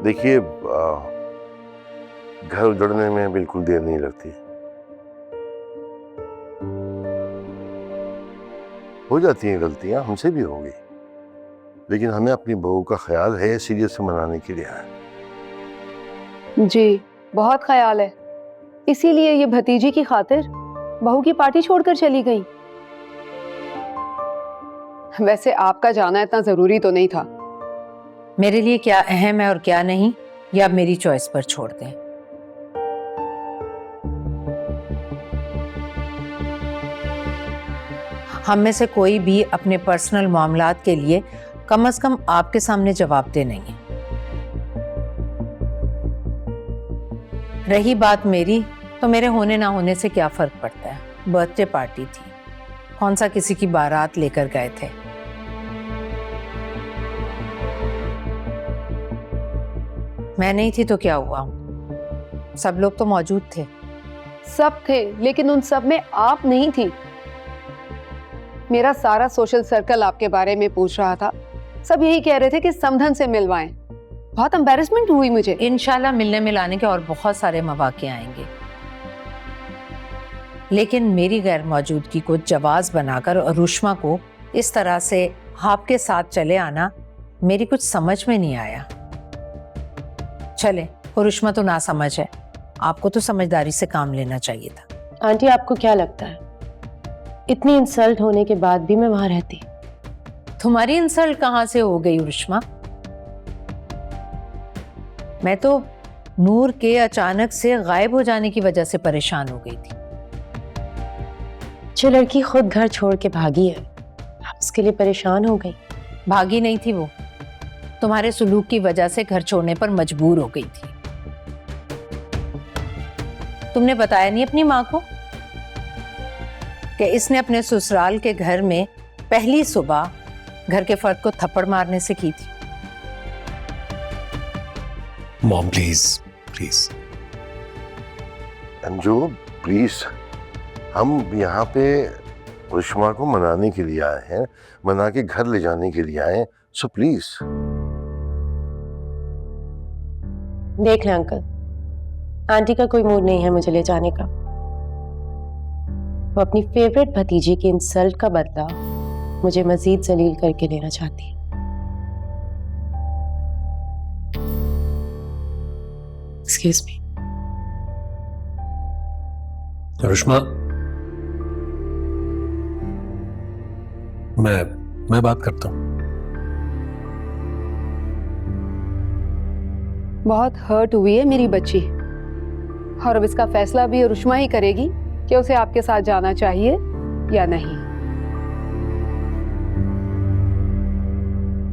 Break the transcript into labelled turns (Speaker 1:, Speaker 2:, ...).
Speaker 1: देखिए, घर उजड़ने में बिल्कुल देर नहीं लगती। हो जाती हैं गलतियां, हमसे भी होगी, लेकिन हमें अपनी बहू का ख्याल है, सीरियस से मनाने के लिए आए।
Speaker 2: जी, बहुत ख्याल है। इसीलिए ये भतीजी की खातिर बहू की पार्टी छोड़कर चली गई। वैसे आपका जाना इतना जरूरी तो नहीं था।
Speaker 3: मेरे लिए क्या अहम है और क्या नहीं, ये आप मेरी चॉइस पर छोड़ दें। हम में से कोई भी अपने पर्सनल मामलात के लिए कम से कम आपके सामने जवाबदेह नहीं है। रही बात मेरी, तो मेरे होने ना होने से क्या फर्क पड़ता है। बर्थडे पार्टी थी, कौन सा किसी की बारात लेकर गए थे। मैं नहीं थी तो क्या हुआ, सब लोग तो मौजूद थे।
Speaker 2: सब थे, लेकिन उन सब में आप नहीं थी। मेरा सारा सोशल सर्कल आपके बारे में पूछ रहा था। सब यही कह रहे थे कि समधन से मिलवाएं। बहुत एम्बैरेसमेंट हुई मुझे।
Speaker 3: इंशाल्लाह मिलने मिलाने के और बहुत सारे मौके आएंगे, लेकिन मेरी गैर मौजूदगी को जवाज बनाकर और रुश्मा को इस तरह से आपके साथ चले आना मेरी कुछ समझ में नहीं आया। चले, और रुश्मा तो ना समझ है, आपको तो समझदारी से काम लेना चाहिए था।
Speaker 4: आंटी, आपको क्या लगता है इतनी इंसल्ट होने के बाद भी मैं वहां रहती?
Speaker 3: तुम्हारी इंसल्ट कहां से हो गई रुश्मा? मैं तो नूर के अचानक से गायब हो जाने की वजह से परेशान हो गई थी।
Speaker 4: जो लड़की खुद घर छोड़ के भागी है, आप उसके लिए परेशान हो गई?
Speaker 3: भागी नहीं थी वो, तुम्हारे सुलूक की वजह से घर छोड़ने पर मजबूर हो गई थी। तुमने बताया नहीं अपनी माँ को कि इसने अपने ससुराल के घर में पहली सुबह घर के फर्द को थप्पड़ मारने से की थी।
Speaker 5: Mom please please.
Speaker 1: Anju please, हम यहाँ पे रुश्मा को मनाने के लिए आए हैं, मना के घर ले जाने के लिए आए हैं, सो प्लीज।
Speaker 4: देख लें अंकल, आंटी का कोई मूड नहीं है मुझे ले जाने का। वो अपनी फेवरेट भतीजी की इंसल्ट का बदला मुझे मजीद जलील करके लेना चाहती है। Excuse me.
Speaker 5: रुश्मा, मैं बात करता हूँ।
Speaker 2: बहुत हर्ट हुई है मेरी बच्ची, और अब इसका फैसला भी रुश्मा ही करेगी कि उसे आपके साथ जाना चाहिए या नहीं।